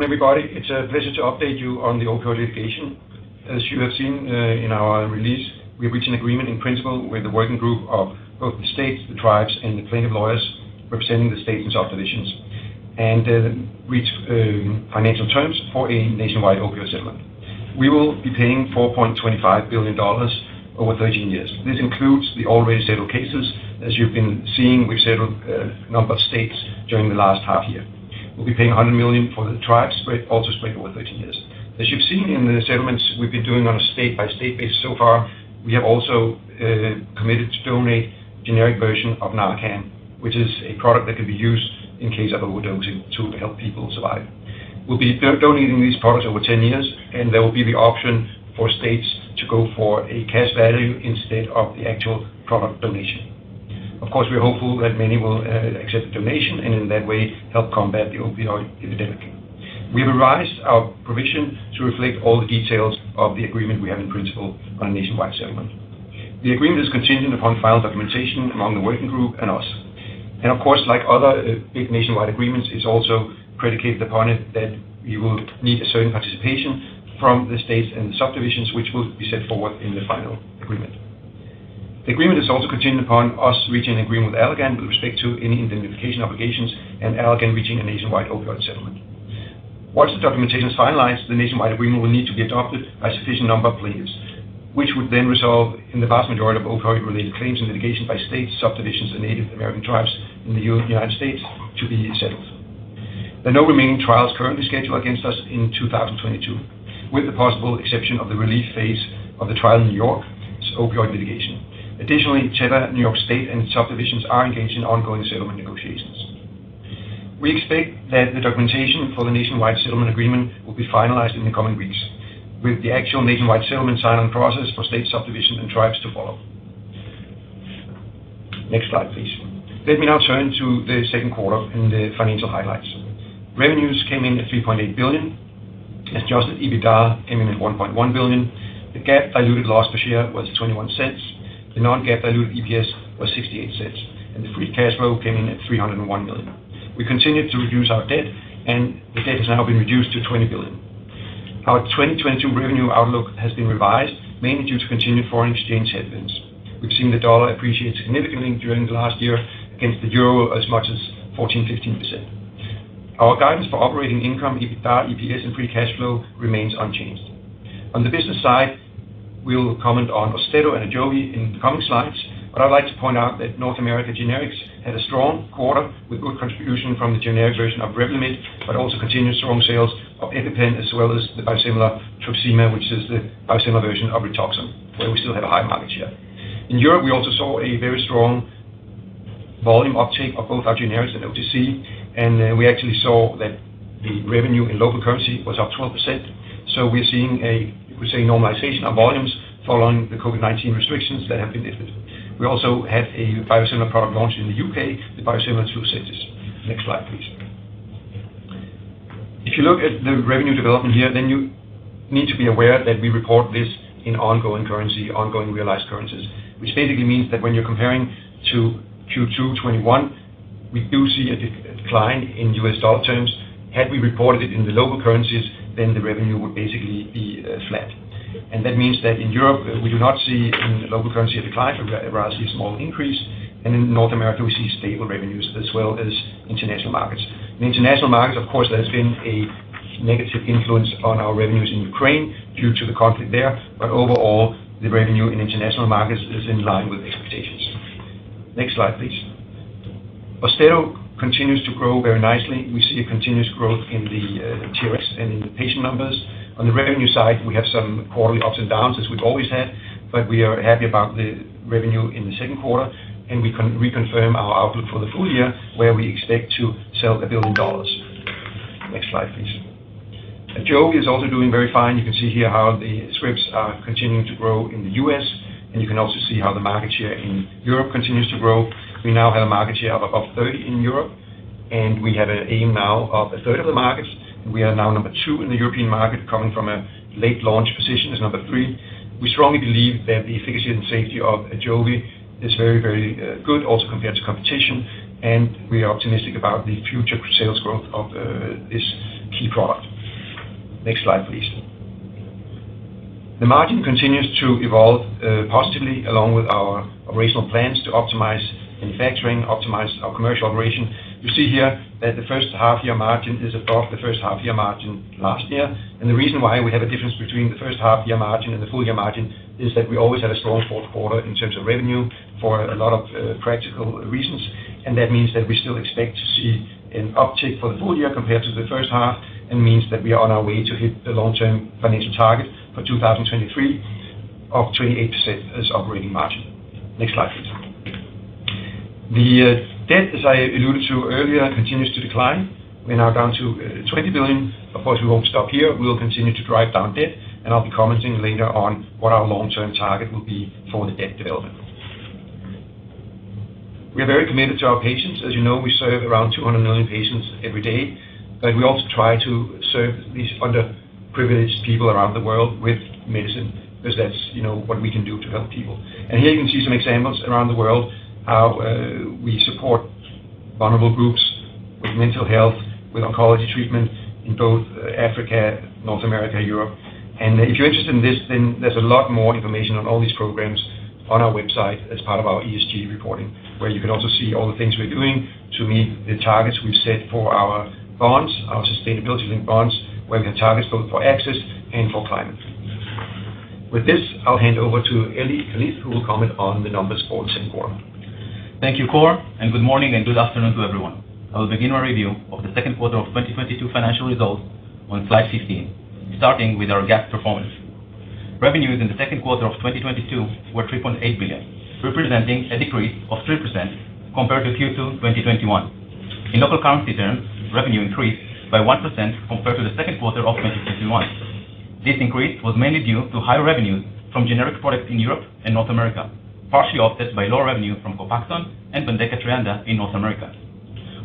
Everybody, it's a pleasure to update you on the opioid litigation. As you have seen in our release, we have reached an agreement in principle with the working group of both the states, the tribes, and the plaintiff lawyers representing the states and subdivisions, and reached financial terms for a nationwide opioid settlement. We will be paying $4.25 billion over 13 years. This includes the already settled cases. As you've been seeing, we've settled a number of states during the last half year. We'll be paying $100 million for the tribes, also spread over 13 years. As you've seen in the settlements we've been doing on a state-by-state basis so far, we have also committed to donate a generic version of Narcan, which is a product that can be used in case of overdosing to help people survive. We'll be donating these products over 10 years, and there will be the option for states to go for a cash value instead of the actual product donation. Of course, we're hopeful that many will accept the donation and in that way help combat the opioid epidemic. We have revised our provision to reflect all the details of the agreement we have in principle on a nationwide settlement. The agreement is contingent upon final documentation among the working group and us. And of course, like other big nationwide agreements, it's also predicated upon it that we will need a certain participation from the states and the subdivisions, which will be set forward in the final agreement. The agreement is also contingent upon us reaching an agreement with Allergan with respect to any indemnification obligations and Allergan reaching a nationwide opioid settlement. Once the documentation is finalized, the nationwide agreement will need to be adopted by a sufficient number of plaintiffs, which would then result in the vast majority of opioid-related claims and litigation by states, subdivisions, and Native American tribes in the United States to be settled. There are no remaining trials currently scheduled against us in 2022, with the possible exception of the relief phase of the trial in New York's opioid litigation. Additionally, Teva, New York State, and its subdivisions are engaged in ongoing settlement negotiations. We expect that the documentation for the nationwide settlement agreement will be finalized in the coming weeks, with the actual nationwide settlement sign-on process for state subdivisions and tribes to follow. Next slide, please. Let me now turn to the second quarter and the financial highlights. Revenues came in at $3.8 billion. Adjusted EBITDA came in at $1.1 billion. The GAAP diluted loss per share was 21 cents. The non-GAAP diluted EPS was 68 cents, and the free cash flow came in at $301 million. We continued to reduce our debt, and the debt has now been reduced to $20 billion. Our 2022 revenue outlook has been revised, mainly due to continued foreign exchange headwinds. We've seen the dollar appreciate significantly during the last year against the euro as much as 14-15%. Our guidance for operating income, EBITDA, EPS, and free cash flow remains unchanged. On the business side, we'll comment on Austedo and Ajovy in the coming slides, but I'd like to point out that North America Generics had a strong quarter with good contribution from the generic version of Revlimid, but also continued strong sales of EpiPen as well as the biosimilar Truxima, which is the biosimilar version of Rituxan, where we still have a high market share. In Europe, we also saw a very strong volume uptake of both our generics and OTC, and we actually saw that the revenue in local currency was up 12%. So we're seeing normalization of volumes following the COVID-19 restrictions that have been lifted. We also had a biosimilar product launch in the UK, the biosimilar to Lucentis. Next slide, please. If you look at the revenue development here, then you need to be aware that we report this in ongoing currency, ongoing realized currencies, which basically means that when you're comparing to Q2 21, we do see a decline in US dollar terms. Had we reported it in the local currencies, then the revenue would basically be flat. And that means that in Europe, we do not see in local currency a decline, but rather see a small increase. And in North America, we see stable revenues as well as international markets. In international markets, of course, there has been a negative influence on our revenues in Ukraine due to the conflict there, but overall, the revenue in international markets is in line with expectations. Next slide, please. Austedo continues to grow very nicely. We see a continuous growth in the TRx and in the patient numbers. On the revenue side, we have some quarterly ups and downs, as we've always had, but we are happy about the revenue in the second quarter, and we can reconfirm our outlook for the full year, where we expect to sell $1 billion. Next slide, please. Ajovy is also doing very fine. You can see here how the scripts are continuing to grow in the US, and you can also see how the market share in Europe continues to grow. We now have a market share of above 30 in Europe, and we have an aim now of a third of the markets. We are now number 2 in the European market, coming from a late launch position as number 3. We strongly believe that the efficacy and safety of Ajovy is very, very good, also compared to competition, and we are optimistic about the future sales growth of this key product. Next slide, please. The margin continues to evolve positively along with our operational plans to optimize manufacturing, optimize our commercial operation. You see here that the first half year margin is above the first half year margin last year. And the reason why we have a difference between the first half year margin and the full year margin is that we always have a strong fourth quarter in terms of revenue for a lot of practical reasons. And that means that we still expect to see an uptick for the full year compared to the first half, and means that we are on our way to hit the long-term financial target for 2023 of 28% as operating margin. Next slide, please. The debt, as I alluded to earlier, continues to decline. We're now down to 20 billion. Of course, we won't stop here. We will continue to drive down debt, and I'll be commenting later on what our long-term target will be for the debt development. We are very committed to our patients. As you know, we serve around 200 million patients every day, but we also try to serve these underprivileged people around the world with medicine, because that's what we can do to help people. And here you can see some examples around the world how we support vulnerable groups with mental health, with oncology treatment in both Africa, North America, Europe. And if you're interested in this, then there's a lot more information on all these programs on our website as part of our ESG reporting, where you can also see all the things we're doing to meet the targets we've set for our bonds, our sustainability-linked bonds, where we have targets both for access and for climate. With this, I'll hand over to Eli Kalif, who will comment on the numbers for the second quarter. Thank you, Kåre, and good morning and good afternoon to everyone. I will begin my review of the second quarter of 2022 financial results on slide 15, starting with our GAAP performance. Revenues in the second quarter of 2022 were 3.8 billion, representing a decrease of 3% compared to Q2 2021. In local currency terms, revenue increased by 1% compared to the second quarter of 2021. This increase was mainly due to higher revenues from generic products in Europe and North America, partially offset by lower revenue from Copaxone and Bendeka Treanda in North America.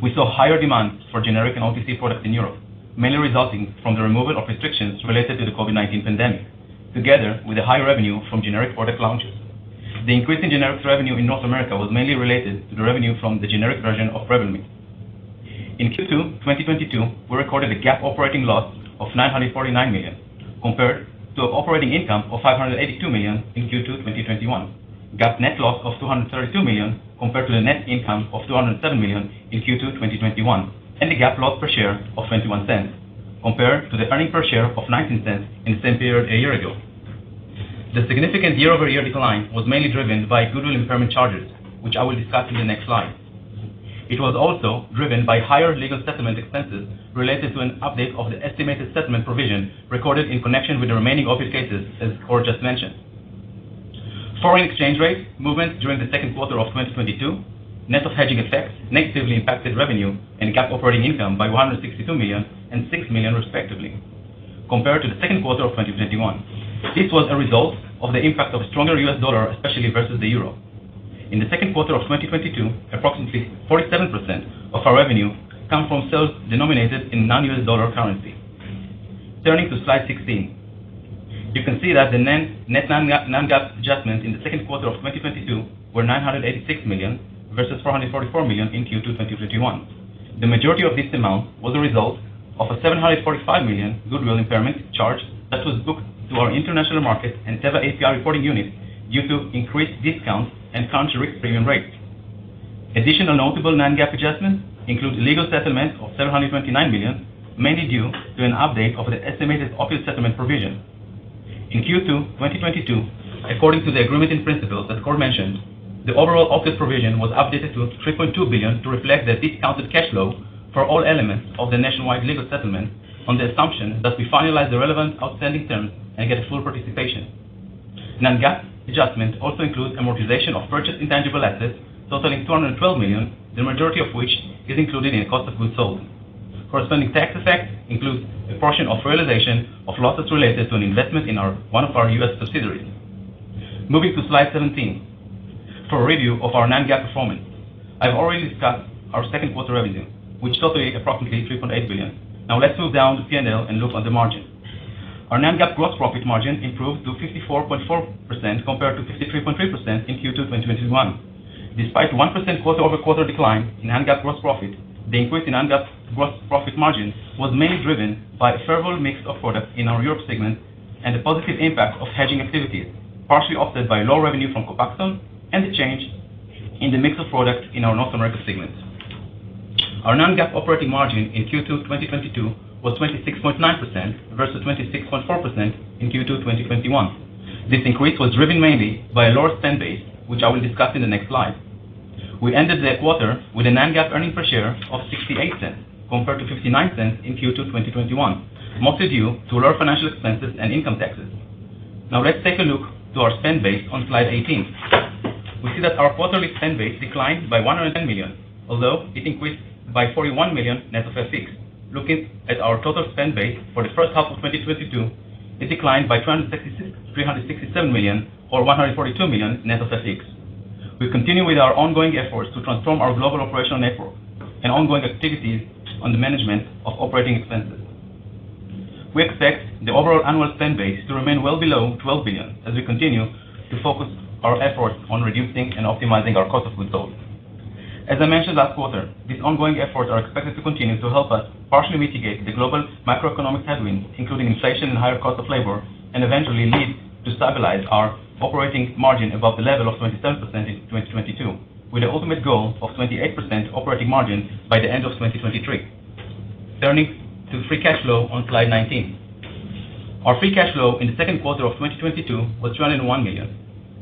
We saw higher demand for generic and OTC products in Europe, mainly resulting from the removal of restrictions related to the COVID-19 pandemic, together with a higher revenue from generic product launches. The increase in generics revenue in North America was mainly related to the revenue from the generic version of Revlimid. In Q2 2022, we recorded a GAAP operating loss of 949 million, compared to an operating income of 582 million in Q2 2021. GAAP net loss of 232 million compared to the net income of 207 million in Q2 2021, and the GAAP loss per share of 21 cents, compared to the earning per share of 19 cents in the same period a year ago. The significant year-over-year decline was mainly driven by goodwill impairment charges, which I will discuss in the next slide. It was also driven by higher legal settlement expenses related to an update of the estimated settlement provision recorded in connection with the remaining opioid cases, as Kåre just mentioned. Foreign exchange rate movements during the second quarter of 2022, net of hedging effects, negatively impacted revenue and GAAP operating income by 162 million and 6 million respectively, compared to the second quarter of 2021. This was a result of the impact of a stronger US dollar, especially versus the euro. In the second quarter of 2022, approximately 47% of our revenue come from sales denominated in non-US dollar currency. Turning to slide 16. You can see that the net non-GAAP adjustments in the second quarter of 2022 were 986 million versus 444 million in Q2 2021. The majority of this amount was a result of a 745 million goodwill impairment charge that was booked to our international market and Teva API reporting unit due to increased discounts and country risk premium rates. Additional notable non-GAAP adjustments include legal settlement of 729 million, mainly due to an update of the estimated opioid settlement provision. In Q2 2022, according to the agreement in principle that Kåre mentioned, the overall opioid provision was updated to 3.2 billion to reflect the discounted cash flow for all elements of the nationwide legal settlement on the assumption that we finalize the relevant outstanding terms and get a full participation. Non-GAAP adjustment also includes amortization of purchased intangible assets totaling 212 million, the majority of which is included in the cost of goods sold. Corresponding tax effect includes a portion of realization of losses related to an investment in one of our U.S. subsidiaries. Moving to slide 17. For a review of our non-GAAP performance, I've already discussed our second quarter revenue, which totaled approximately 3.8 billion. Now let's move down the P&L and look on the margin. Our non-GAAP gross profit margin improved to 54.4% compared to 53.3% in Q2 2021. Despite 1% quarter-over-quarter decline in non-GAAP gross profit, The increase in non-GAAP gross profit margin was mainly driven by a favorable mix of products in our Europe segment and the positive impact of hedging activities, partially offset by low revenue from Copaxone and the change in the mix of products in our North America segment. Our non-GAAP operating margin in Q2 2022 was 26.9% versus 26.4% in Q2 2021. This increase was driven mainly by a lower spend base, which I will discuss in the next slide. We ended the quarter with a non-GAAP earnings per share of 68 cents compared to 59 cents in Q2 2021, mostly due to lower financial expenses and income taxes. Now let's take a look to our spend base on slide 18. We see that our quarterly spend base declined by 110 million, although it increased by 41 million net of FX. Looking at our total spend base for the first half of 2022, it declined by 367 million or 142 million net of FX. We continue with our ongoing efforts to transform our global operational network and ongoing activities on the management of operating expenses. We expect the overall annual spend base to remain well below 12 billion as we continue to focus our efforts on reducing and optimizing our cost of goods sold. As I mentioned last quarter, these ongoing efforts are expected to continue to help us partially mitigate the global macroeconomic headwinds, including inflation and higher cost of labor, and eventually lead to stabilize our operating margin above the level of 27% in 2022, with the ultimate goal of 28% operating margin by the end of 2023. Turning to free cash flow on slide 19. Our free cash flow in the second quarter of 2022 was 201 million.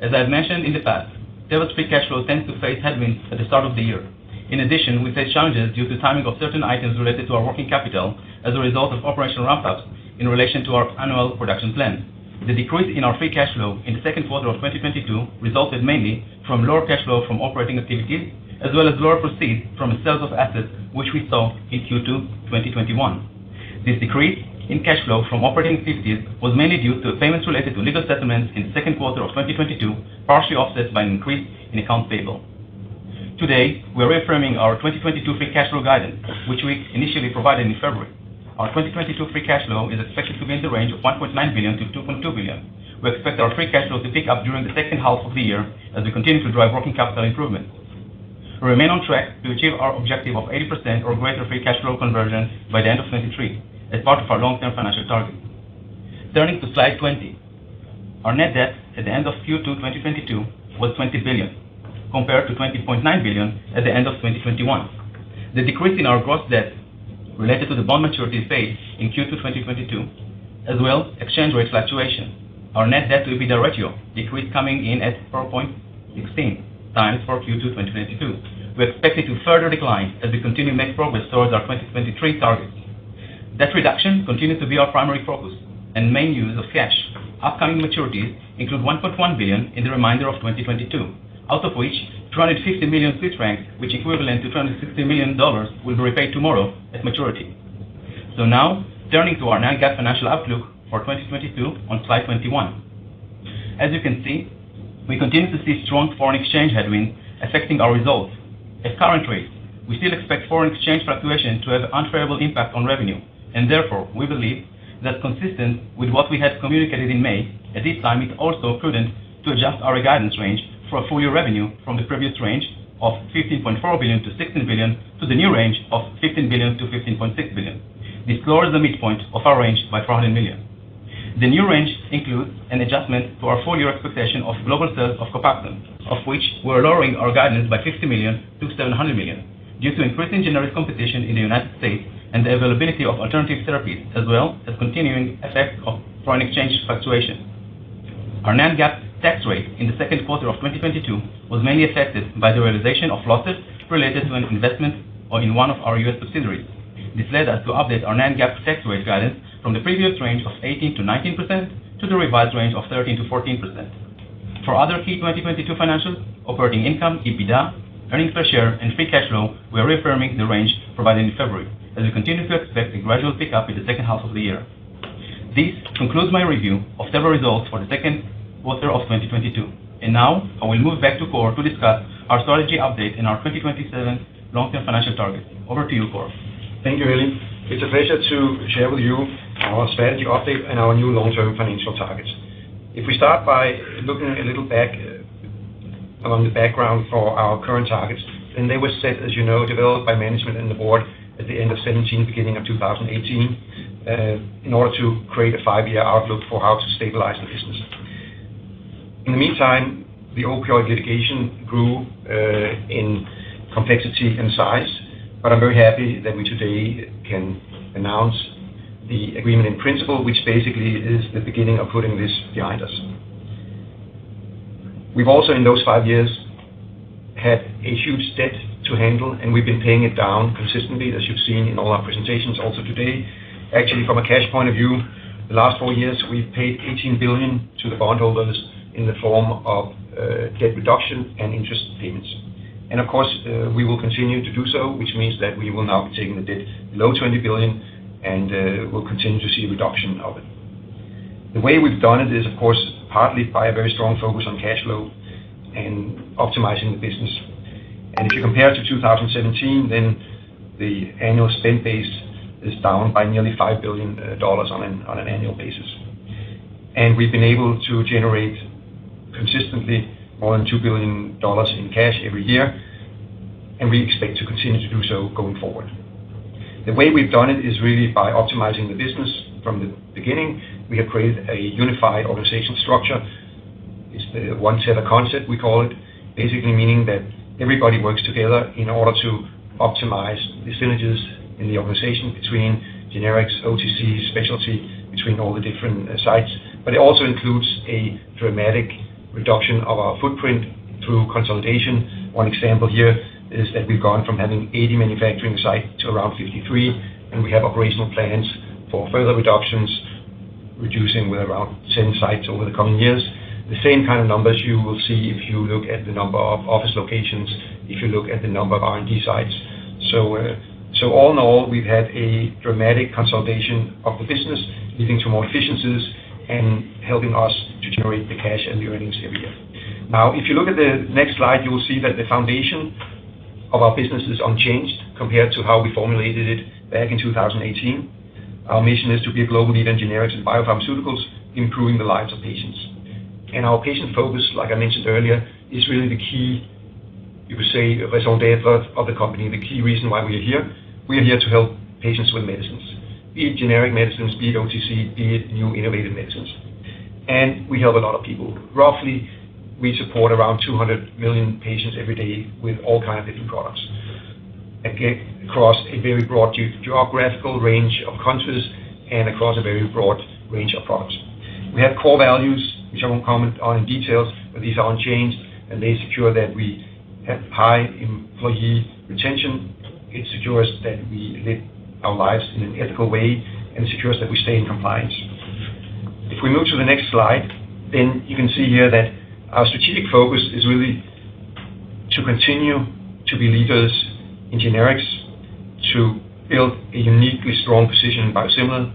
As I have mentioned in the past, Teva's free cash flow tends to face headwinds at the start of the year. In addition, we face challenges due to timing of certain items related to our working capital as a result of operational ramp-ups in relation to our annual production plan. The decrease in our free cash flow in the second quarter of 2022 resulted mainly from lower cash flow from operating activities, as well as lower proceeds from the sales of assets, which we saw in Q2 2021. This decrease in cash flow from operating activities was mainly due to payments related to legal settlements in the second quarter of 2022, partially offset by an increase in accounts payable. Today, we are reaffirming our 2022 free cash flow guidance, which we initially provided in February. Our 2022 free cash flow is expected to be in the range of 1.9 billion to 2.2 billion. We expect our free cash flow to pick up during the second half of the year as we continue to drive working capital improvement. We remain on track to achieve our objective of 80% or greater free cash flow conversion by the end of 2023 as part of our long-term financial target. Turning to slide 20. Our net debt at the end of Q2 2022 was 20 billion, compared to 20.9 billion at the end of 2021. The decrease in our gross debt related to the bond maturities paid in Q2 2022, as well exchange rate fluctuation. Our net debt to EBITDA ratio decreased, coming in at 4.16 times for Q2 2022. We expect it to further decline as we continue to make progress towards our 2023 targets. Debt reduction continues to be our primary focus and main use of cash. Upcoming maturities include 1.1 billion in the remainder of 2022, out of which 250 million Swiss francs, which equivalent to $260 million, will be repaid tomorrow at maturity. So now, turning to our non-GAAP financial outlook for 2022 on slide 21. As you can see, we continue to see strong foreign exchange headwinds affecting our results. At current rates, we still expect foreign exchange fluctuation to have an unfavorable impact on revenue, and therefore we believe that consistent with what we had communicated in May, at this time it's also prudent to adjust our guidance range for a full year revenue from the previous range of 15.4 billion to 16 billion to the new range of 15 billion to 15.6 billion. This lowers the midpoint of our range by 400 million. The new range includes an adjustment to our full year expectation of global sales of Copaxone, of which we're lowering our guidance by 50 million to 700 million due to increasing generic competition in the United States and the availability of alternative therapies, as well as continuing effects of foreign exchange fluctuation. Our non-GAAP tax rate in the second quarter of 2022 was mainly affected by the realization of losses related to an investment or in one of our U.S. subsidiaries. This led us to update our non-GAAP tax rate guidance from the previous range of 18 to 19% to the revised range of 13 to 14%. For other key 2022 financials, operating income, EBITDA, earnings per share, and free cash flow, we are reaffirming the range provided in February, as we continue to expect a gradual pickup in the second half of the year. This concludes my review of Teva results for the second quarter of 2022. And now, I will move back to Kåre to discuss our strategy update and our 2027 long-term financial targets. Over to you, Kåre. Thank you, Eli. It's a pleasure to share with you our strategy update and our new long-term financial targets. If we start by looking a little back along the background for our current targets, and they were set, as you know, developed by management and the board at the end of 2017, beginning of 2018, in order to create a 5-year outlook for how to stabilize the business. In the meantime, the opioid litigation grew in complexity and size, but I'm very happy that we today can announce the agreement in principle, which basically is the beginning of putting this behind us. We've also, in those 5 years, had a huge debt to handle, and we've been paying it down consistently, as you've seen in all our presentations also today. Actually, from a cash point of view, the last 4 years, we've paid $18 billion to the bondholders in the form of debt reduction and interest payments. And of course, we will continue to do so, which means that we will now be taking the debt below $20 billion, and we'll continue to see a reduction of it. The way we've done it is, of course, partly by a very strong focus on cash flow and optimizing the business. And if you compare to 2017, then the annual spend base is down by nearly $5 billion on an annual basis. And we've been able to generate consistently more than $2 billion in cash every year, and we expect to continue to do so going forward. The way we've done it is really by optimizing the business from the beginning. We have created a unified organizational structure. It's the One Teva concept, we call it, basically meaning that everybody works together in order to optimize the synergies in the organization between generics, OTC, specialty, between all the different sites. But it also includes a dramatic reduction of our footprint through consolidation. One example here is that we've gone from having 80 manufacturing sites to around 53, and we have operational plans for further reductions, reducing with around 10 sites over the coming years. The same kind of numbers you will see if you look at the number of office locations, if you look at the number of R&D sites. So all in all, we've had a dramatic consolidation of the business, leading to more efficiencies and helping us to generate the cash and the earnings every year. Now, if you look at the next slide, you will see that the foundation of our business is unchanged compared to how we formulated it back in 2018. Our mission is to be a global leader in generics and biopharmaceuticals, improving the lives of patients. And our patient focus, like I mentioned earlier, is really the key, you could say, raison d'etre of the company, the key reason why we are here. We are here to help patients with medicines, be it generic medicines, be it OTC, be it new innovative medicines. And we help a lot of people. Roughly, we support around 200 million patients every day with all kinds of different products, again, across a very broad geographical range of countries and across a very broad range of products. We have core values, which I won't comment on in details, but these are unchanged, and they secure that we have high employee retention. It secures that we live our lives in an ethical way, and it secures that we stay in compliance. If we move to the next slide, then you can see here that our strategic focus is really to continue to be leaders in generics, to build a uniquely strong position in biosimilar,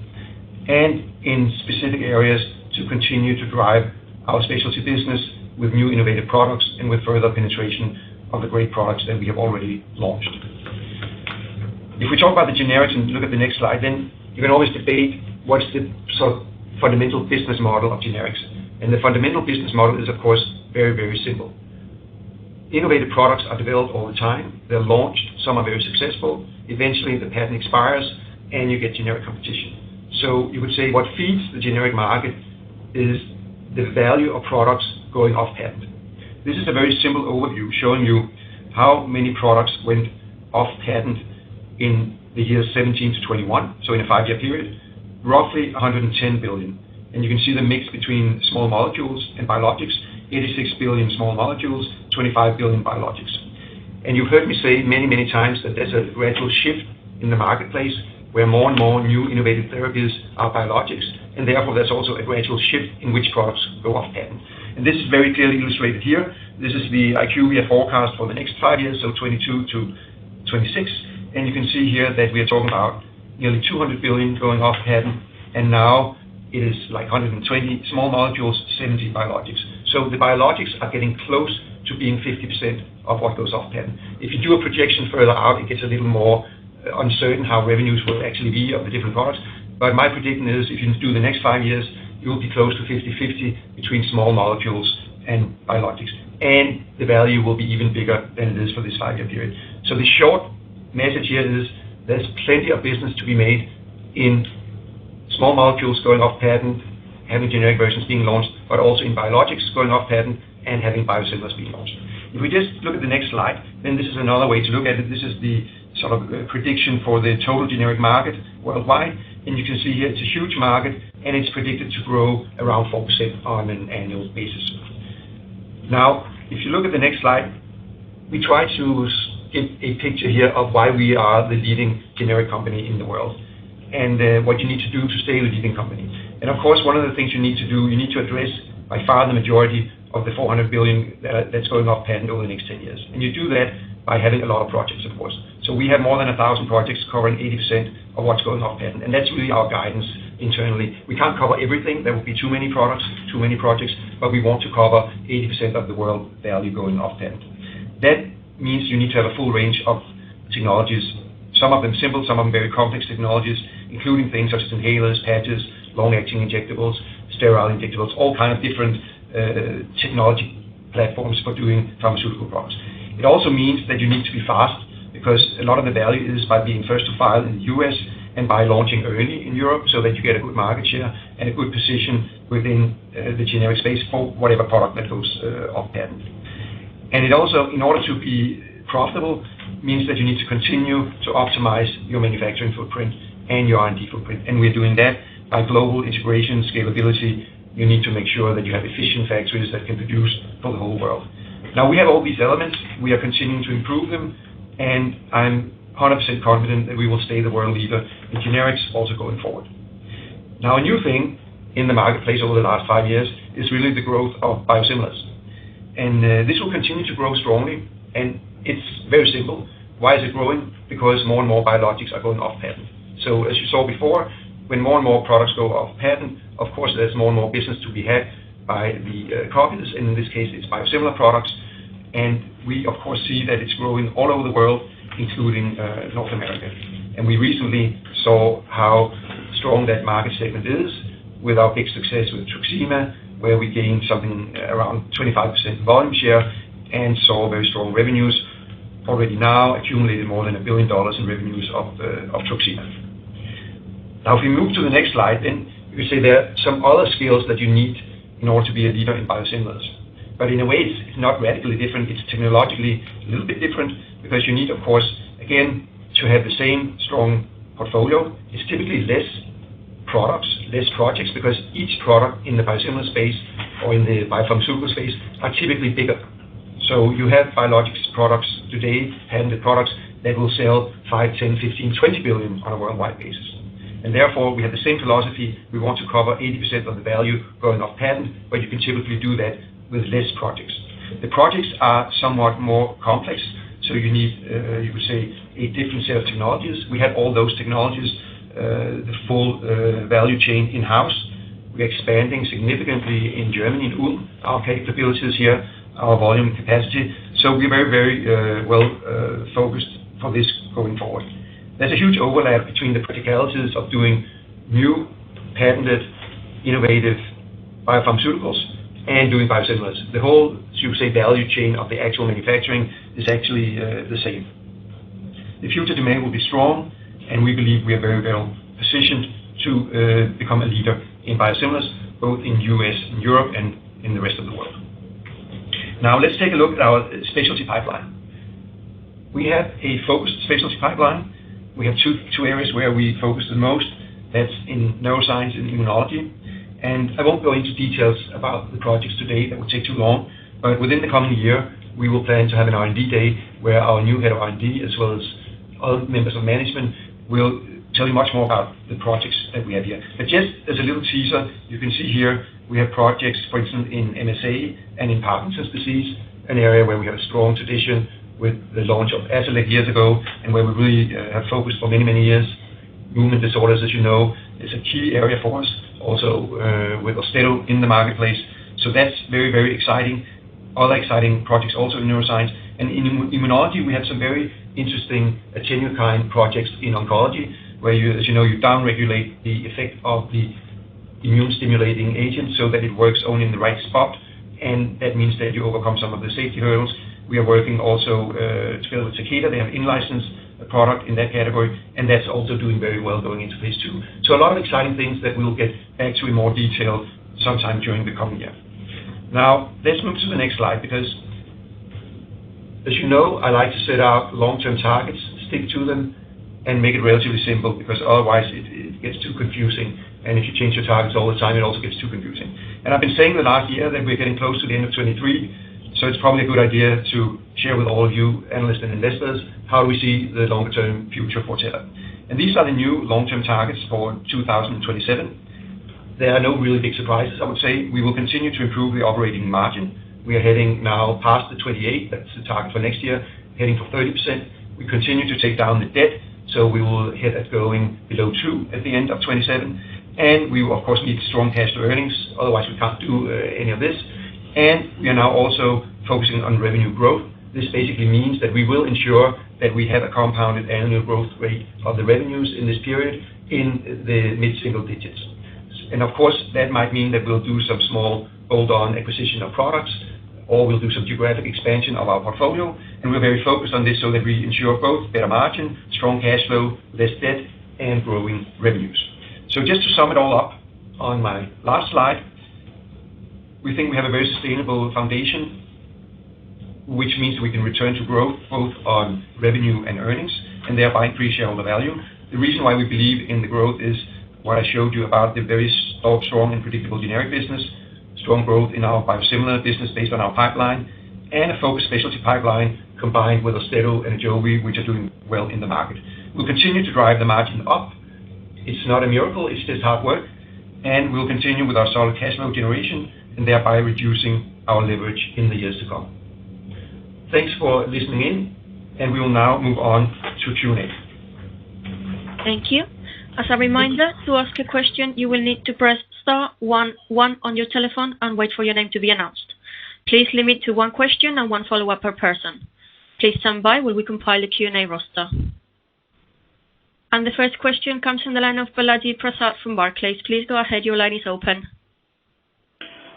and in specific areas to continue to drive our specialty business with new innovative products and with further penetration of the great products that we have already launched. If we talk about the generics and look at the next slide, then you can always debate what's the sort of fundamental business model of generics. And the fundamental business model is, of course, very, very simple. Innovative products are developed all the time. They're launched. Some are very successful. Eventually, the patent expires, and you get generic competition. So you would say what feeds the generic market is the value of products going off patent. This is a very simple overview showing you how many products went off patent in the years 17 to 21, so in a 5-year period, roughly 110 billion. And you can see the mix between small molecules and biologics, 86 billion small molecules, 25 billion biologics. And you've heard me say many, many times that there's a gradual shift in the marketplace where more and more new innovative therapies are biologics, and therefore there's also a gradual shift in which products go off patent. And this is very clearly illustrated here. This is the IQVIA forecast for the next 5 years, so 22 to 26. And you can see here that we are talking about nearly 200 billion going off patent, and now it is like 120 small molecules, 70 biologics. So the biologics are getting close to being 50% of what goes off patent. If you do a projection further out, it gets a little more uncertain how revenues will actually be of the different products. But my prediction is if you do the next 5 years, you will be close to 50-50 between small molecules and biologics. and the value will be even bigger than it is for this 5-year period. So the short message here is there's plenty of business to be made in small molecules going off patent, having generic versions being launched, but also in biologics going off patent and having biosimilars being launched. If we just look at the next slide, then this is another way to look at it. This is the sort of prediction for the total generic market worldwide. And you can see here it's a huge market, and it's predicted to grow around 4% on an annual basis. Now, if you look at the next slide, we try to give a picture here of why we are the leading generic company in the world and what you need to do to stay the leading company. And of course, one of the things you need to do, you need to address by far the majority of the $400 billion that's going off patent over the next 10 years. And you do that by having a lot of projects, of course. So we have more than 1,000 projects covering 80% of what's going off patent, and that's really our guidance internally. We can't cover everything. There would be too many products, too many projects, but we want to cover 80% of the world value going off patent. That means you need to have a full range of technologies, some of them simple, some of them very complex technologies, including things such as inhalers, patches, long-acting injectables, sterile injectables, all kind of different technology platforms for doing pharmaceutical products. It also means that you need to be fast, because a lot of the value is by being first to file in the US and by launching early in Europe so that you get a good market share and a good position within the generic space for whatever product that goes off patent. And it also, in order to be profitable, means that you need to continue to optimize your manufacturing footprint and your R&D footprint. And we're doing that by global integration, scalability. You need to make sure that you have efficient factories that can produce for the whole world. Now, we have all these elements. We are continuing to improve them, and I'm 100% confident that we will stay the world leader in generics also going forward. Now, a new thing in the marketplace over the last 5 years is really the growth of biosimilars. And this will continue to grow strongly, and it's very simple. Why is it growing? Because more and more biologics are going off patent. So as you saw before, when more and more products go off patent, of course there's more and more business to be had by the copies, and in this case it's biosimilar products. And we of course see that it's growing all over the world, including North America. And we recently saw how strong that market segment is with our big success with Truxima, where we gained something around 25% volume share and saw very strong revenues. Already now accumulated more than $1 billion in revenues of Truxima. Now, if we move to the next slide, then you can say there are some other skills that you need in order to be a leader in biosimilars. But in a way, it's not radically different. It's technologically a little bit different because you need, of course, again, to have the same strong portfolio. It's typically less products, less projects, because each product in the biosimilar space or in the biopharmaceutical space are typically bigger. So you have biologics products today, patented products that will sell 5, 10, 15, 20 billion on a worldwide basis. And therefore, we have the same philosophy. We want to cover 80% of the value going off patent, but you can typically do that with less projects. The projects are somewhat more complex, so you need, you could say, a different set of technologies. We have all those technologies, the full value chain in-house. We're expanding significantly in Germany, in Ulm, our capabilities here, our volume capacity. So we're very, very well focused for this going forward. There's a huge overlap between the practicalities of doing new, patented, innovative biopharmaceuticals and doing biosimilars. The whole, you could say, value chain of the actual manufacturing is actually the same. The future demand will be strong, and we believe we are very well positioned to become a leader in biosimilars, both in US, in Europe, and in the rest of the world. Now let's take a look at our specialty pipeline. We have a focused specialty pipeline. We have two areas where we focus the most. That's in neuroscience and immunology. And I won't go into details about the projects today. That would take too long. But within the coming year, we will plan to have an R&D day where our new head of R&D, as well as other members of management, will tell you much more about the projects that we have here. But just as a little teaser, you can see here we have projects, for instance, in MSA and in Parkinson's disease, an area where we have a strong tradition with the launch of Azilect years ago, and where we really have focused for many, many years. Movement disorders, as you know, is a key area for us, also with Austedo in the marketplace. So that's very, very exciting. Other exciting projects also in neuroscience. And in immunology, we have some very interesting attenuate projects in oncology, where you, as you know, you downregulate the effect of the immune-stimulating agent so that it works only in the right spot and that means that you overcome some of the safety hurdles. We are working also together with Takeda. They have in-licensed a product in that category, and that's also doing very well going into phase 2. So a lot of exciting things that we'll get back to in more detail sometime during the coming year. Now, let's move to the next slide, because as you know, I like to set out long-term targets, stick to them, and make it relatively simple, because otherwise it gets too confusing. And if you change your targets all the time, it also gets too confusing. And I've been saying the last year that we're getting close to the end of 23, so it's probably a good idea to share with all of you, analysts and investors, how do we see the longer-term future for Teva. And these are the new long-term targets for 2027. There are no really big surprises, I would say. We will continue to improve the operating margin. We are heading now past the 28, that's the target for next year, heading for 30%. We continue to take down the debt, so we will head at going below 2 at the end of 27. And we will, of course, need strong cash to earnings, otherwise we can't do any of this. And we are now also focusing on revenue growth. This basically means that we will ensure that we have a compounded annual growth rate of the revenues in this period in the mid-single digits. And of course, that might mean that we'll do some small bolt-on acquisition of products, or we'll do some geographic expansion of our portfolio. And we're very focused on this so that we ensure both better margin, strong cash flow, less debt, and growing revenues. So just to sum it all up on my last slide, we think we have a very sustainable foundation, which means we can return to growth both on revenue and earnings, and thereby increase shareholder value. The reason why we believe in the growth is what I showed you about the very strong and predictable generic business, strong growth in our biosimilar business based on our pipeline, and a focused specialty pipeline combined with Austedo and Ajovy, which are doing well in the market. We'll continue to drive the margin up. It's not a miracle, it's just hard work, and we'll continue with our solid cash flow generation and thereby reducing our leverage in the years to come. Thanks for listening in, and we will now move on to Q&A. Thank you. As a reminder, to ask a question, you will need to press star 11 on your telephone and wait for your name to be announced. Please limit to one question and one follow-up per person. Please stand by while we compile a Q&A roster. And the first question comes from the line of Balaji Prasad from Barclays. Please go ahead, your line is open.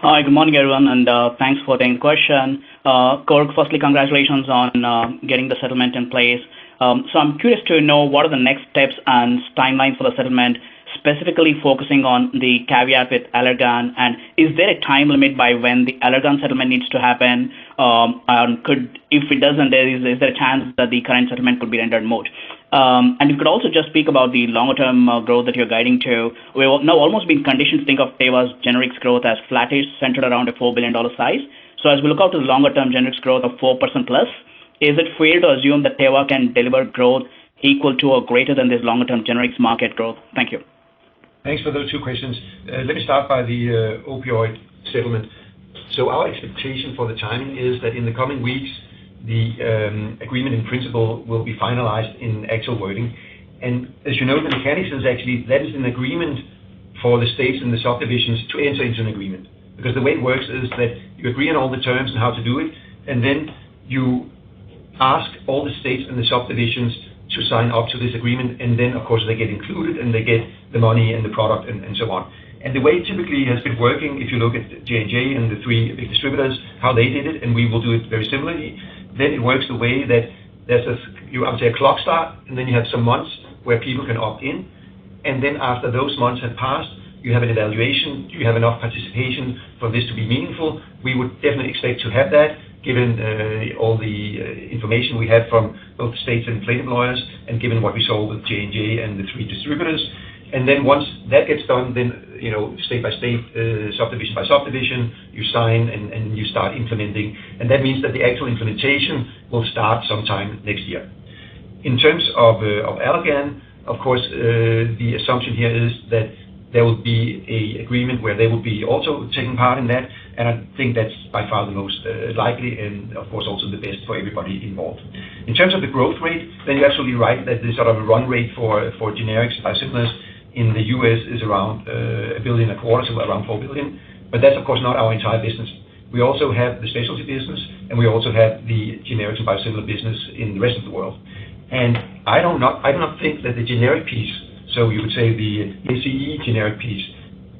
Hi, good morning everyone, and thanks for taking the question. Kåre, firstly, congratulations on getting the settlement in place. So I'm curious to know what are the next steps and timelines for the settlement, specifically focusing on the caveat with Allergan, and is there a time limit by when the Allergan settlement needs to happen? If it doesn't, is there a chance that the current settlement could be rendered moot? And you could also just speak about the longer-term growth that you're guiding to. We've now almost been conditioned to think of Teva's generics growth as flattish, centered around a $4 billion size. So as we look out to the longer-term generics growth of 4% plus, is it fair to assume that Teva can deliver growth equal to or greater than this longer-term generics market growth? Thank you. Thanks for those two questions. Let me start by the opioid settlement. So our expectation for the timing is that in the coming weeks, the agreement in principle will be finalized in actual wording. And as you know, the mechanics is actually that is an agreement for the states and the subdivisions to enter into an agreement. Because the way it works is that you agree on all the terms and how to do it, and then you ask all the states and the subdivisions to sign up to this agreement, and then of course they get included and they get the money and the product and so on. And the way it typically has been working, if you look at J&J and the three big distributors, how they did it, and we will do it very similarly, then it works the way that there's a clock start, and then you have some months where people can opt in, and then after those months have passed, you have an evaluation. Do you have enough participation for this to be meaningful? We would definitely expect to have that, given all the information we had from both states and plaintiff lawyers, and given what we saw with J&J and the three distributors. And then once that gets done, then state by state, subdivision by subdivision, you sign and you start implementing. And that means that the actual implementation will start sometime next year. In terms of Allergan, of course, the assumption here is that there will be an agreement where they will be also taking part in that, and I think that's by far the most likely and, of course, also the best for everybody involved. In terms of the growth rate, then you're absolutely right that the sort of a run rate for generics, biosimilars in the U.S. is around $1 billion a quarter, so around $4 billion. But that's, of course, not our entire business. We also have the specialty business, and we also have the generics and biosimilar business in the rest of the world. And I do not think that the generic piece, so you would say the NCE generic piece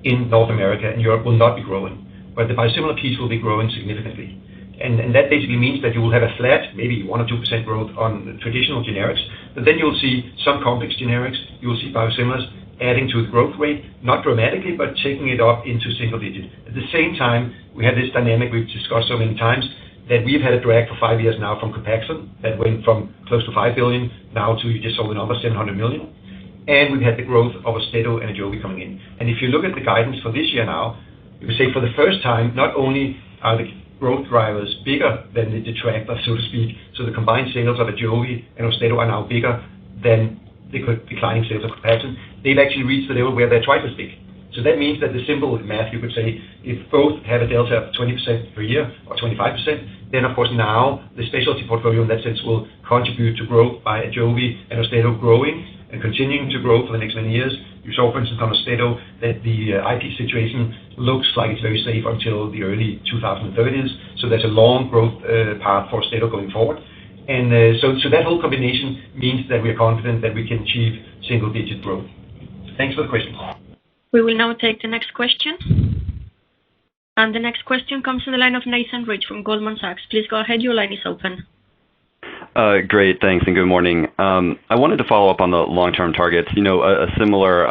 in North America and Europe, will not be growing. but the biosimilar piece will be growing significantly. And that basically means that you will have a flat, maybe 1 or 2% growth on traditional generics, but then you'll see some complex generics, you'll see biosimilars adding to the growth rate, not dramatically, but taking it up into single digit. At the same time, we have this dynamic we've discussed so many times, that we've had a drag for 5 years now from Copaxone that went from close to $5 billion now to, you just saw the number, $700 million. And we've had the growth of Austedo and Ajovy coming in. And if you look at the guidance for this year now, you can say for the first time, not only are the growth drivers bigger than the detractor, so to speak, so the combined sales of Ajovy and Austedo are now bigger than the declining sales of Copaxone. They've actually reached the level where they're twice as big. So that means that the simple math, you could say, if both have a delta of 20% per year or 25%, then of course now the specialty portfolio in that sense will contribute to growth by Ajovy and Austedo growing and continuing to grow for the next many years. You saw, for instance, on Austedo that the IP situation looks like it's very safe until the early 2030s. So there's a long growth path for Austedo going forward. And so that whole combination means that we are confident that we can achieve single-digit growth. Thanks for the question. We will now take the next question. And the next question comes from the line of Nathan Rich from Goldman Sachs. Please go ahead. Your line is open. Great, thanks, and good morning. I wanted to follow up on the long-term targets. A similar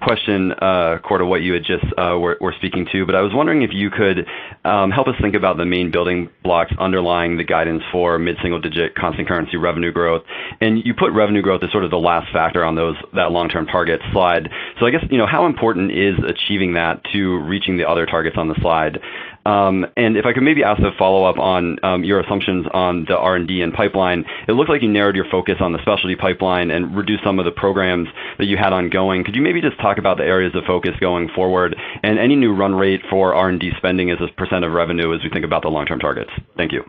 question, Kåre, to what you had just were speaking to, but I was wondering if you could help us think about the main building blocks underlying the guidance for mid-single-digit constant currency revenue growth. And you put revenue growth as sort of the last factor on that long-term target slide. So I guess, how important is achieving that to reaching the other targets on the slide? And if I could maybe ask a follow-up on your assumptions on the R&D and pipeline, it looks like you narrowed your focus on the specialty pipeline and reduced some of the programs that you had ongoing. Could you maybe just talk about the areas of focus going forward and any new run rate for R&D spending as a % of revenue as we think about the long-term targets? Thank you.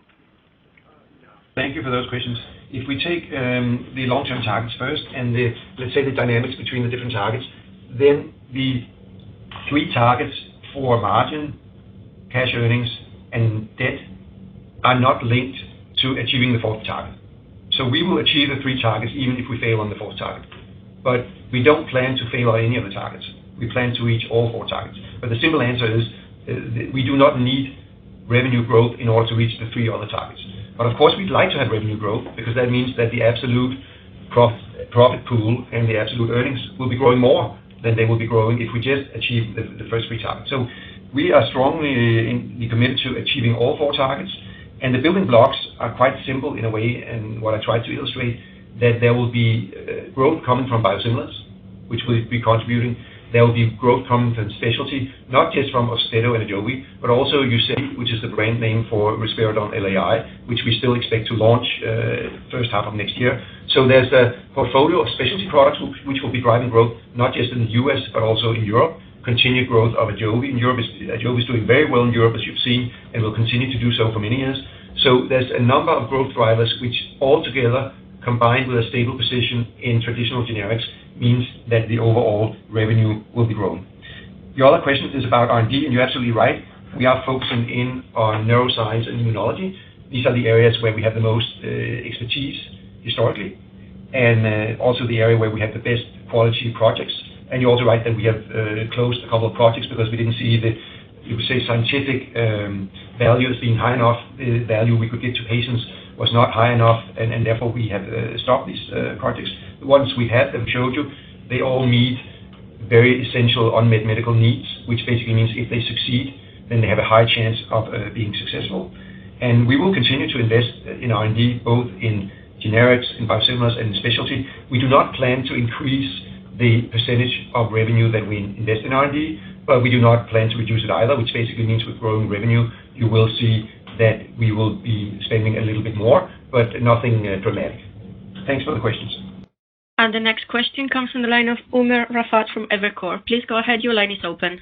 Thank you for those questions. If we take the long-term targets first and let's say the dynamics between the different targets, then the 3 targets for margin, cash earnings, and debt are not linked to achieving the 4th target. So we will achieve the 3 targets even if we fail on the 4th target. But we don't plan to fail on any of the targets. We plan to reach all 4 targets. But the simple answer is we do not need revenue growth in order to reach the 3 other targets. But of course, we'd like to have revenue growth because that means that the absolute profit pool and the absolute earnings will be growing more than they will be growing if we just achieve the first 3 targets. So we are strongly committed to achieving all 4 targets, and the building blocks are quite simple in a way, and what I tried to illustrate, that there will be growth coming from biosimilars, which will be contributing. There will be growth coming from specialty, not just from Austedo and Ajovy, but also UZEDY, which is the brand name for Risperidone LAI, which we still expect to launch first half of next year. So there's a portfolio of specialty products which will be driving growth, not just in the US, but also in Europe. Continued growth of Ajovy. In Europe, Ajovy is doing very well in Europe, as you've seen, and will continue to do so for many years. So there's a number of growth drivers which altogether, combined with a stable position in traditional generics, means that the overall revenue will be growing. The other question is about R&D, and you're absolutely right. We are focusing in on neuroscience and immunology. These are the areas where we have the most expertise historically, and also the area where we have the best quality projects. And you're also right that we have closed a couple of projects because we didn't see the, you could say, scientific value as being high enough. The value we could give to patients was not high enough, and therefore we have stopped these projects. The ones we had that we showed you, they all meet very essential unmet medical needs, which basically means if they succeed, then they have a high chance of being successful. And we will continue to invest in R&D, both in generics, in biosimilars, and in specialty. We do not plan to increase the percentage of revenue that we invest in R&D, but we do not plan to reduce it either, which basically means with growing revenue, you will see that we will be spending a little bit more, but nothing dramatic. Thanks for the questions. And the next question comes from the line of Umer Raffat from Evercore. Please go ahead. Your line is open.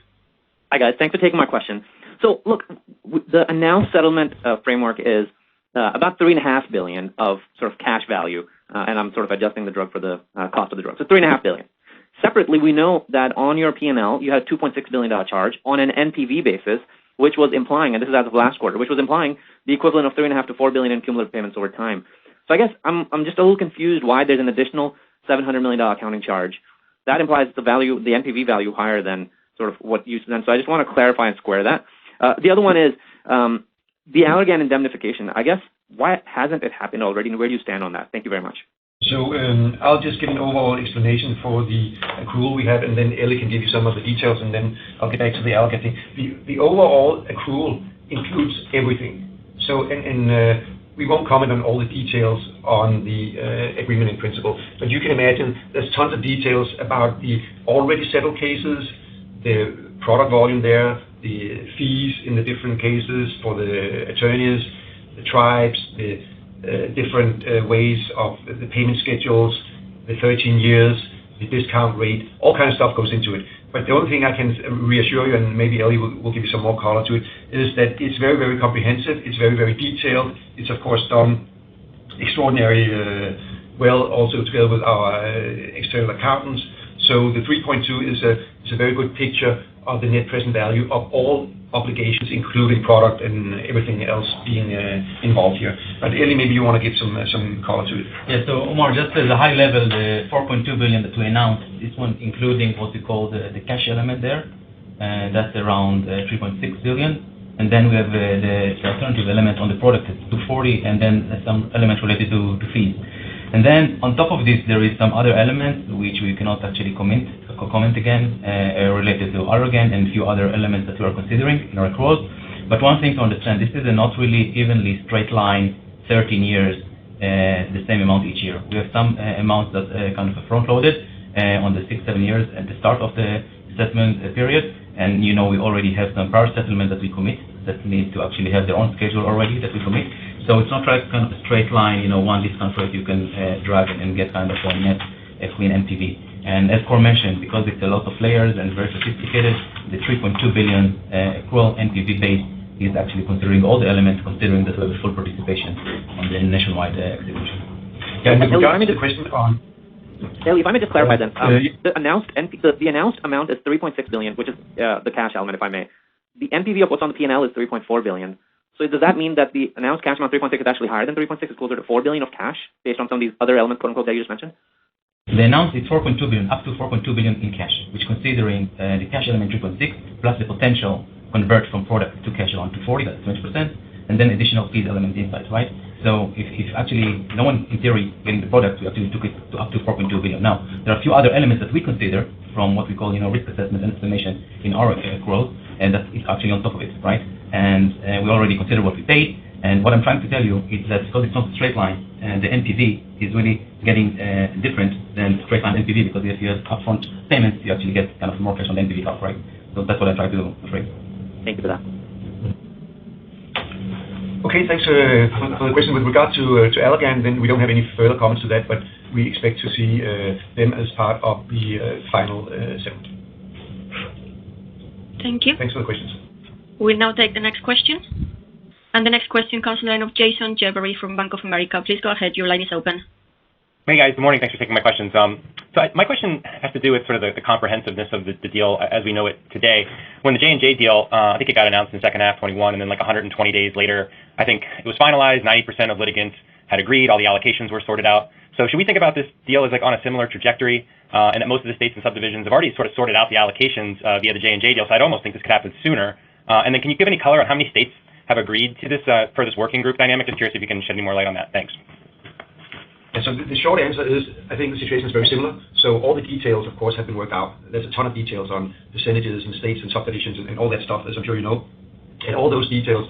Hi, guys. Thanks for taking my question. So, look, the announced settlement framework is about $3.5 billion of sort of cash value, and I'm sort of adjusting the drug for the cost of the drug. So $3.5 billion. Separately, we know that on your P&L, you had a $2.6 billion charge on an NPV basis, which was implying, and this is as of last quarter, which was implying the equivalent of $3.5 to $4 billion in cumulative payments over time. So I guess I'm just a little confused why there's an additional $700 million accounting charge. That implies the NPV value higher than sort of what you spent. So I just want to clarify and square that. The other one is the Allergan indemnification. I guess, why hasn't it happened already, and where do you stand on that? Thank you very much. So I'll just give an overall explanation for the accrual we have, and then Ellie can give you some of the details, and then I'll get back to the Allergan thing. The overall accrual includes everything. So, we won't comment on all the details on the agreement in principle, but you can imagine there's tons of details about the already settled cases, the product volume there, the fees in the different cases for the attorneys, the tribes, the different ways of the payment schedules, the 13 years, the discount rate, all kind of stuff goes into it. But the only thing I can reassure you, and maybe Ellie will give you some more color to it, is that it's very, very comprehensive. It's very, very detailed. It's, of course, done extraordinary well, also together with our external accountants. So the 3.2 is a very good picture of the net present value of all obligations, including product and everything else being involved here. But Ellie, maybe you want to give some color to it. Yeah, so Omar, just as a high level, the 4.2 billion that we announced, this one including what we call the cash element there, that's around 3.6 billion. And then we have the alternative element on the product, it's 240, and then some elements related to fees. And then on top of this, there is some other elements which we cannot actually comment again, related to Allergan and a few other elements that we are considering in our accruals. But one thing to understand, this is a not really evenly straight line, 13 years, the same amount each year. We have some amounts that kind of front-loaded on the 6-7 years at the start of the settlement period. And we already have some prior settlement that we commit that need to actually have their own schedule already that we commit. So it's not like kind of a straight line, one discount rate you can drag and get kind of a net clean NPV. And as Kåre mentioned, because it's a lot of layers and very sophisticated, the 3.2 billion accrual NPV base is actually considering all the elements, considering that we have full participation on the nationwide execution. Yeah, regarding the question on... Ellie, if I may just clarify then, the announced amount is 3.6 billion, which is the cash element, if I may. The NPV of what's on the P&L is 3.4 billion. So does that mean that the announced cash amount 3.6 is actually higher than 3.6? It's closer to 4 billion of cash based on some of these other elements, quote unquote, that you just mentioned? The announced is 4.2 billion, up to 4.2 billion in cash, which considering the cash element 3.6 plus the potential convert from product to cash around 240, that's 20%, and then additional fees element inside, right? So if actually no one in theory getting the product, we actually took it to up to 4.2 billion. Now there are a few other elements that we consider from what we call risk assessment and estimation in our growth, and that is actually on top of it, right? And we already consider what we paid. And what I'm trying to tell you is that because it's not a straight line, the NPV is really getting different than straight line NPV, because if you have upfront payments, you actually get kind of more cash on the NPV top, right? So that's what I try to phrase. Thank you for that. Okay, thanks for the question. With regard to Allergan, then we don't have any further comments to that, but we expect to see them as part of the final settlement. Thank you. Thanks for the questions. We'll now take the next question. And the next question comes from the line of Jason Gerberry from Bank of America. Please go ahead. Your line is open. Hey guys, good morning. Thanks for taking my questions. So my question has to do with sort of the comprehensiveness of the deal as we know it today. When the J&J deal, I think it got announced in the second half 21, and then like 120 days later, I think it was finalized. 90% of litigants had agreed. All the allocations were sorted out. So should we think about this deal as like on a similar trajectory, and that most of the states and subdivisions have already sort of sorted out the allocations via the J&J deal? So I'd almost think this could happen sooner. And then can you give any color on how many states have agreed to this for this working group dynamic? Just curious if you can shed any more light on that. Thanks. And so the short answer is, I think the situation is very similar. So all the details, of course, have been worked out. There's a ton of details on percentages and states and subdivisions and all that stuff, as I'm sure you know. And all those details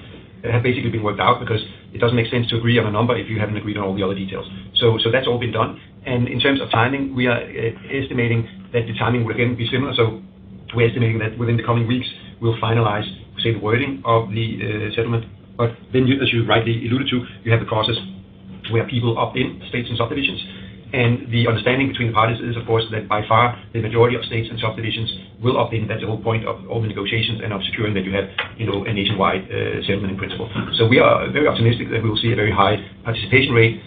have basically been worked out, because it doesn't make sense to agree on a number if you haven't agreed on all the other details. So that's all been done. And in terms of timing, we are estimating that the timing will again be similar. So we're estimating that within the coming weeks, we'll finalize, say, the wording of the settlement. But then, as you rightly alluded to, you have the process where people opt in, states and subdivisions. And the understanding between the parties is, of course, that by far the majority of states and subdivisions will opt in. That's the whole point of all the negotiations and of securing that you have, a nationwide settlement in principle. So we are very optimistic that we will see a very high participation rate,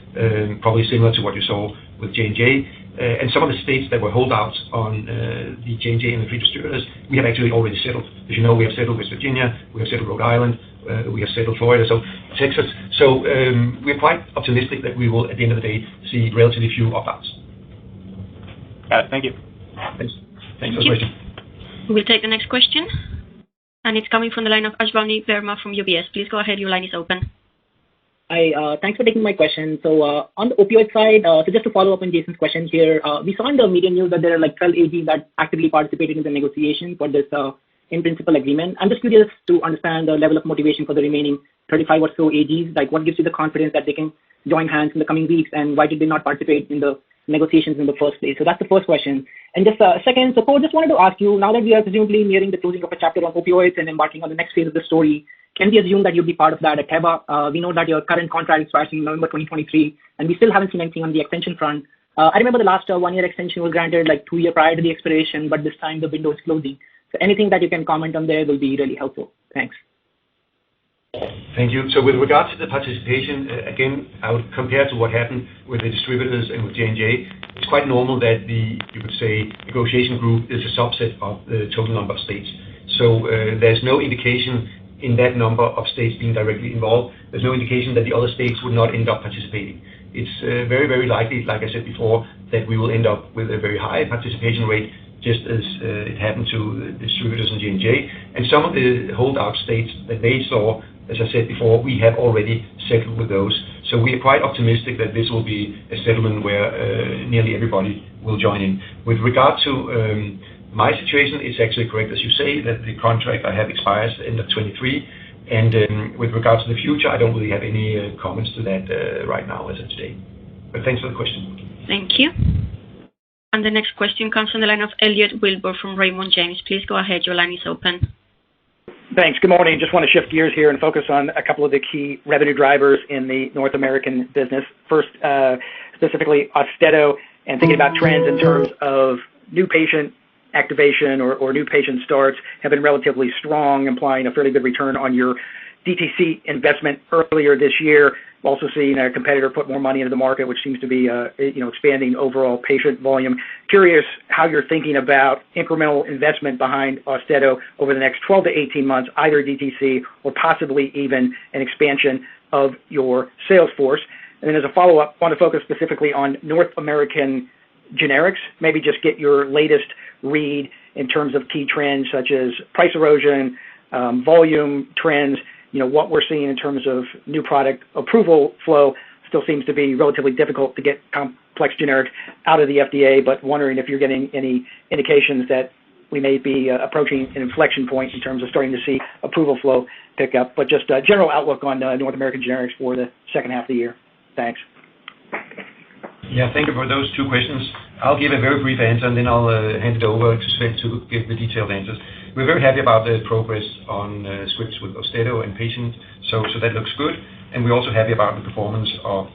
probably similar to what you saw with J&J. And some of the states that were holdouts on the J&J and the three distributors, we have actually already settled. As you know, we have settled West Virginia, we have settled Rhode Island, we have settled Florida, so Texas. So we're quite optimistic that we will, at the end of the day, see relatively few opt-outs. Got it. Thank you. Thanks for the question. We'll take the next question. And it's coming from the line of Ashwani Verma from UBS. Please go ahead. Your line is open. Hi, thanks for taking my question. So on the opioid side, so just to follow up on Jason's question here, we saw in the media news that there are like 12 AGs that actively participated in the negotiation for this in-principle agreement. I'm just curious to understand the level of motivation for the remaining 35 or so AGs. Like, what gives you the confidence that they can join hands in the coming weeks, and why did they not participate in the negotiations in the first place? So that's the first question. And just second, so Paul, just wanted to ask you, now that we are presumably nearing the closing of a chapter on opioids and embarking on the next phase of the story, can we assume that you'll be part of that at Teva? We know that your current contract expires in November 2023, and we still haven't seen anything on the extension front. I remember the last 1-year extension was granted like 2 years prior to the expiration, but this time the window is closing. So anything that you can comment on there will be really helpful. Thanks. Thank you. So with regard to the participation, again, I would compare to what happened with the distributors and with J&J. It's quite normal that the, you could say, negotiation group is a subset of the total number of states. So there's no indication in that number of states being directly involved. There's no indication that the other states would not end up participating. It's very, very likely, like I said before, that we will end up with a very high participation rate, just as it happened to the distributors in J&J. And some of the holdout states that they saw, as I said before, we have already settled with those. So we are quite optimistic that this will be a settlement where nearly everybody will join in. With regard to my situation, it's actually correct, as you say, that the contract I have expires end of 23. And with regard to the future, I don't really have any comments to that right now as of today. But thanks for the question. Thank you. And the next question comes from the line of Elliot Wilbur from Raymond James. Please go ahead. Your line is open. Thanks. Good morning. Just want to shift gears here and focus on a couple of the key revenue drivers in the North American business. First, specifically Austedo, and thinking about trends in terms of new patient activation or new patient starts have been relatively strong, implying a fairly good return on your DTC investment earlier this year. Also seeing a competitor put more money into the market, which seems to be expanding overall patient volume. Curious how you're thinking about incremental investment behind Austedo over the next 12 to 18 months, either DTC or possibly even an expansion of your sales force. And then as a follow-up, I want to focus specifically on North American generics, maybe just get your latest read in terms of key trends such as price erosion, volume trends. What we're seeing in terms of new product approval flow still seems to be relatively difficult to get complex generics out of the FDA, but wondering if you're getting any indications that we may be approaching an inflection point in terms of starting to see approval flow pick up, but just a general outlook on North American generics for the second half of the year. Thanks. Yeah, thank you for those two questions. I'll give a very brief answer, and then I'll hand it over to Sven to give the detailed answers. We're very happy about the progress on scripts with Austedo and patients, so that looks good. And we're also happy about the performance of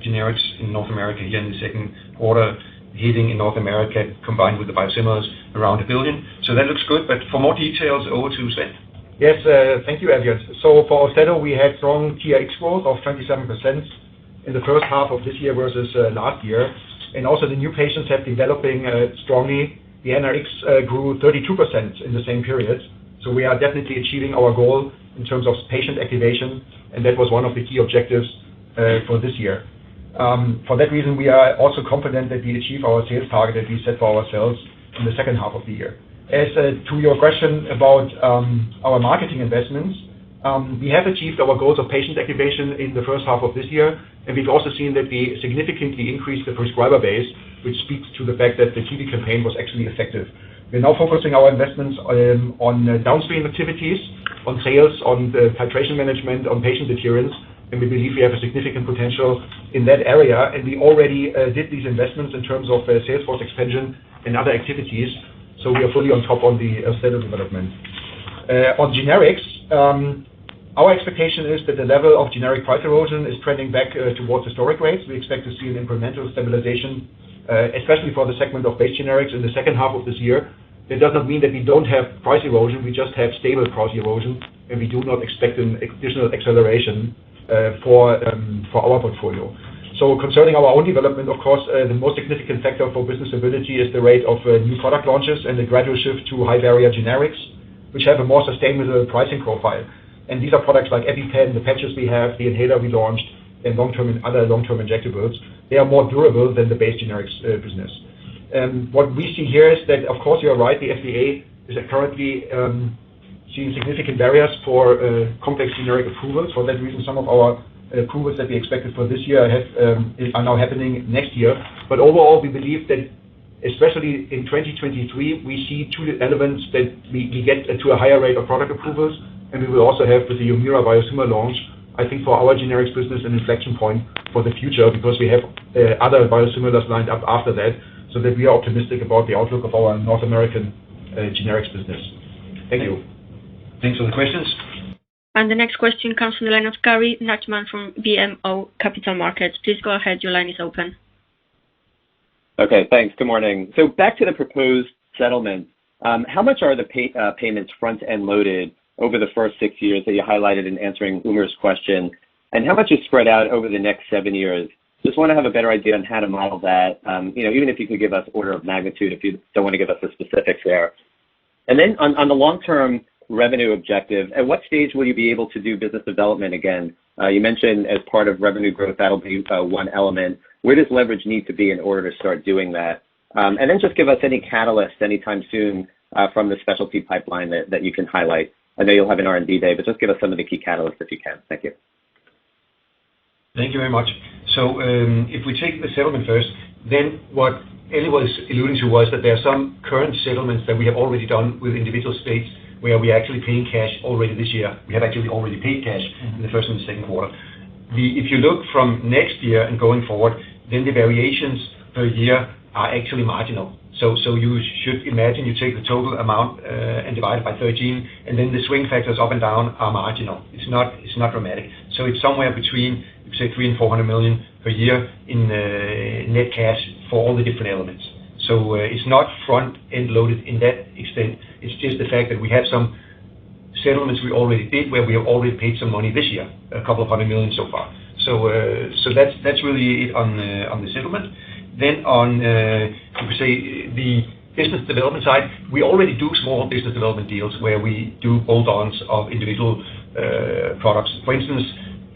generics in North America here in the second quarter, hitting in North America combined with the biosimilars around $1 billion. So that looks good. But for more details, over to Sven. Yes, thank you, Elliot. So for Austedo, we had strong TRX growth of 27% in the first half of this year versus last year. And also the new patients have developing strongly. The NRX grew 32% in the same period. So we are definitely achieving our goal in terms of patient activation, and that was one of the key objectives for this year. For that reason, we are also confident that we achieve our sales target that we set for ourselves in the second half of the year. As to your question about our marketing investments, we have achieved our goals of patient activation in the first half of this year, and we've also seen that we significantly increased the prescriber base, which speaks to the fact that the TV campaign was actually effective. We're now focusing our investments on downstream activities, on sales, on the titration management, on patient adherence, and we believe we have a significant potential in that area. And we already did these investments in terms of sales force expansion and other activities, so we are fully on top on the Austedo development. On generics, our expectation is that the level of generic price erosion is trending back towards historic rates. We expect to see an incremental stabilization, especially for the segment of base generics in the second half of this year. It does not mean that we don't have price erosion, we just have stable price erosion, and we do not expect an additional acceleration for our portfolio. So concerning our own development, of course, the most significant factor for business ability is the rate of new product launches and the gradual shift to high barrier generics, which have a more sustainable pricing profile. And these are products like EpiPen, the patches we have, the inhaler we launched, and other long-term injectables. They are more durable than the base generics business. What we see here is that, of course, you're right, the FDA is currently seeing significant barriers for complex generic approvals. For that reason, some of our approvals that we expected for this year are now happening next year. But overall, we believe that especially in 2023, we see two elements that we get to a higher rate of product approvals, and we will also have with the Humira biosimilar launch, I think for our generics business an inflection point for the future because we have other biosimilars lined up after that, so that we are optimistic about the outlook of our North American generics business. Thank you. Thanks for the questions. And the next question comes from the line of Gary Nachman from BMO Capital Markets. Please go ahead. Your line is open. Okay, thanks. Good morning. So back to the proposed settlement. How much are the payments front-end loaded over the first 6 years that you highlighted in answering Umer's question? And how much is spread out over the next 7 years? Just want to have a better idea on how to model that, even if you could give us order of magnitude if you don't want to give us the specifics there. And then on the long-term revenue objective, at what stage will you be able to do business development again? You mentioned as part of revenue growth, that'll be one element. Where does leverage need to be in order to start doing that? And then just give us any catalyst anytime soon from the specialty pipeline that you can highlight. I know you'll have an R&D day, but just give us some of the key catalysts if you can. Thank you. Thank you very much. So if we take the settlement first, then what Ellie was alluding to was that there are some current settlements that we have already done with individual states where we are actually paying cash already this year. We have actually already paid cash in the first and the second quarter. If you look from next year and going forward, then the variations per year are actually marginal. So you should imagine you take the total amount and divide it by 13, and then the swing factors up and down are marginal. It's not dramatic. So it's somewhere between, say, 300 and 400 million per year in net cash for all the different elements. So it's not front-end loaded in that extent. It's just the fact that we have some settlements we already did where we have already paid some money this year, a couple of $100 million so far. So that's really it on the settlement. Then on, you could say, the business development side, we already do small business development deals where we do bolt-ons of individual products. For instance,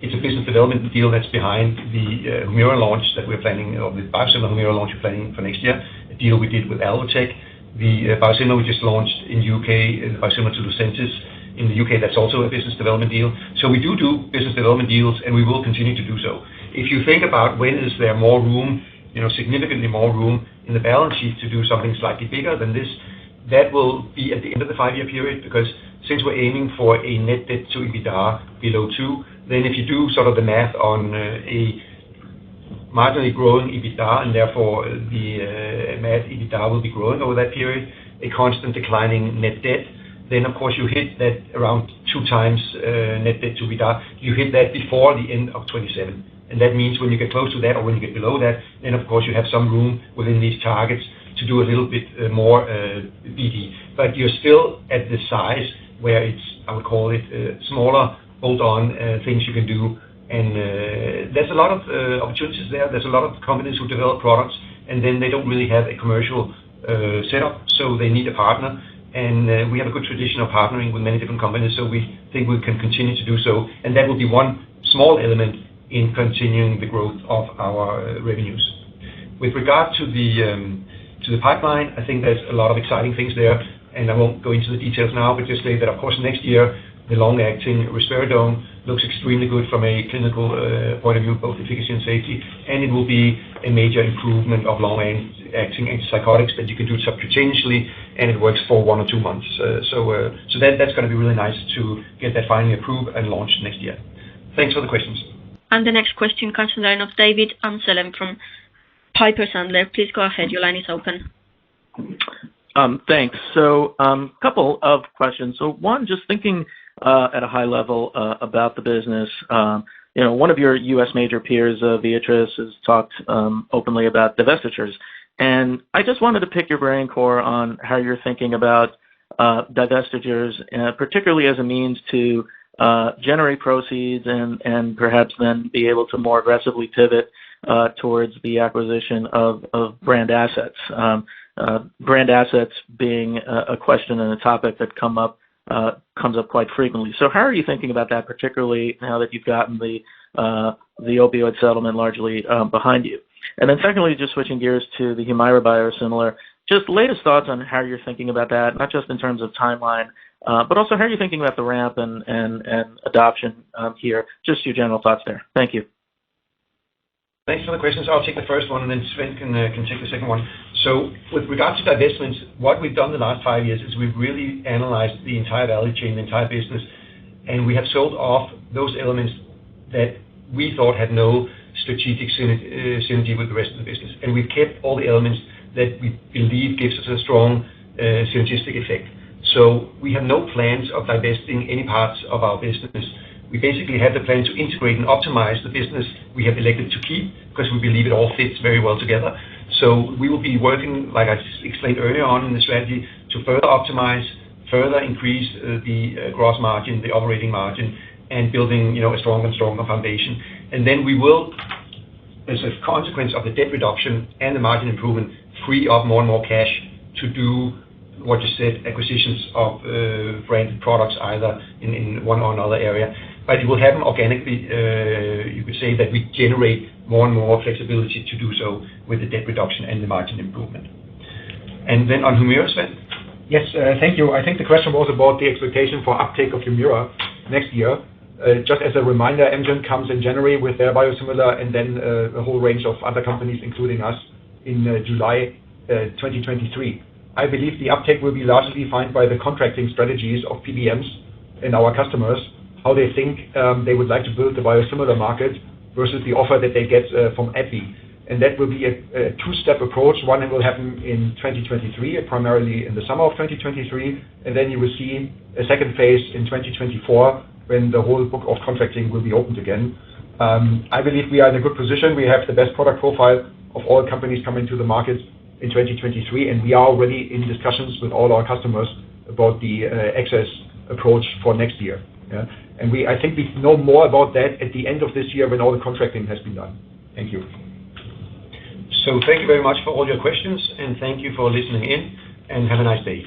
it's a business development deal that's behind the Humira launch that we're planning, or the biosimilar Humira launch we're planning for next year, a deal we did with Alvotech. The biosimilar we just launched in UK, biosimilar to Lucentis in the UK, that's also a business development deal. So we do business development deals, and we will continue to do so. If you think about when is there more room, significantly more room in the balance sheet to do something slightly bigger than this, that will be at the end of the 5-year period, because since we're aiming for a net debt to EBITDA below 2, then if you do sort of the math on a marginally growing EBITDA, and therefore the MAD EBITDA will be growing over that period, a constant declining net debt, then of course you hit that around 2 times net debt to EBITDA. You hit that before the end of 27. And that means when you get close to that or when you get below that, then of course you have some room within these targets to do a little bit more BD. But you're still at the size where it's, I would call it, smaller bolt-on things you can do. And there's a lot of opportunities there. There's a lot of companies who develop products, and then they don't really have a commercial setup, so they need a partner. And we have a good tradition of partnering with many different companies, so we think we can continue to do so. And that will be one small element in continuing the growth of our revenues. With regard to the pipeline, I think there's a lot of exciting things there, and I won't go into the details now, but just say that, of course, next year, the long-acting risperidone looks extremely good from a clinical point of view, both efficacy and safety, and it will be a major improvement of long-acting antipsychotics that you can do subcutaneously, and it works for 1 or 2 months. So that's going to be really nice to get that finally approved and launched next year. Thanks for the questions. And the next question comes from the line of David Amsellem from Piper Sandler. Please go ahead. Your line is open. Thanks. So couple of questions. So one, just thinking at a high level about the business. One of your U.S. major peers, Viatris, has talked openly about divestitures. And I just wanted to pick your brain, Kåre, on how you're thinking about divestitures, particularly as a means to generate proceeds and perhaps then be able to more aggressively pivot towards the acquisition of brand assets. Brand assets being a question and a topic that comes up quite frequently. So how are you thinking about that, particularly now that you've gotten the opioid settlement largely behind you? And then secondly, just switching gears to the Humira biosimilar, just latest thoughts on how you're thinking about that, not just in terms of timeline, but also how are you thinking about the ramp and adoption here? Just your general thoughts there. Thank you. Thanks for the questions. I'll take the first one, and then Sven can take the second one. So with regards to divestments, what we've done the last 5 years is we've really analyzed the entire value chain, the entire business, and we have sold off those elements that we thought had no strategic synergy with the rest of the business. And we've kept all the elements that we believe gives us a strong synergistic effect. So we have no plans of divesting any parts of our business. We basically have the plan to integrate and optimize the business we have elected to keep because we believe it all fits very well together. So we will be working, like I explained earlier on in the strategy, to further optimize, further increase the gross margin, the operating margin, and building a stronger and stronger foundation. And then we will, as a consequence of the debt reduction and the margin improvement, free up more and more cash to do what you said, acquisitions of branded products either in one or another area. But it will happen organically. You could say that we generate more and more flexibility to do so with the debt reduction and the margin improvement. And then on Humira, Sven? Yes, thank you. I think the question was about the expectation for uptake of Humira next year. Just as a reminder, Amgen comes in January with their biosimilar, and then a whole range of other companies, including us, in July 2023. I believe the uptake will be largely defined by the contracting strategies of PBMs and our customers, how they think they would like to build the biosimilar market versus the offer that they get from AbbVie. And that will be a two-step approach. One will happen in 2023, primarily in the summer of 2023, and then you will see a second phase in 2024 when the whole book of contracting will be opened again. I believe we are in a good position. We have the best product profile of all companies coming to the market in 2023, and we are already in discussions with all our customers about the access approach for next year. Yeah? And I think we know more about that at the end of this year when all the contracting has been done. Thank you. So thank you very much for all your questions, and thank you for listening in, and have a nice day.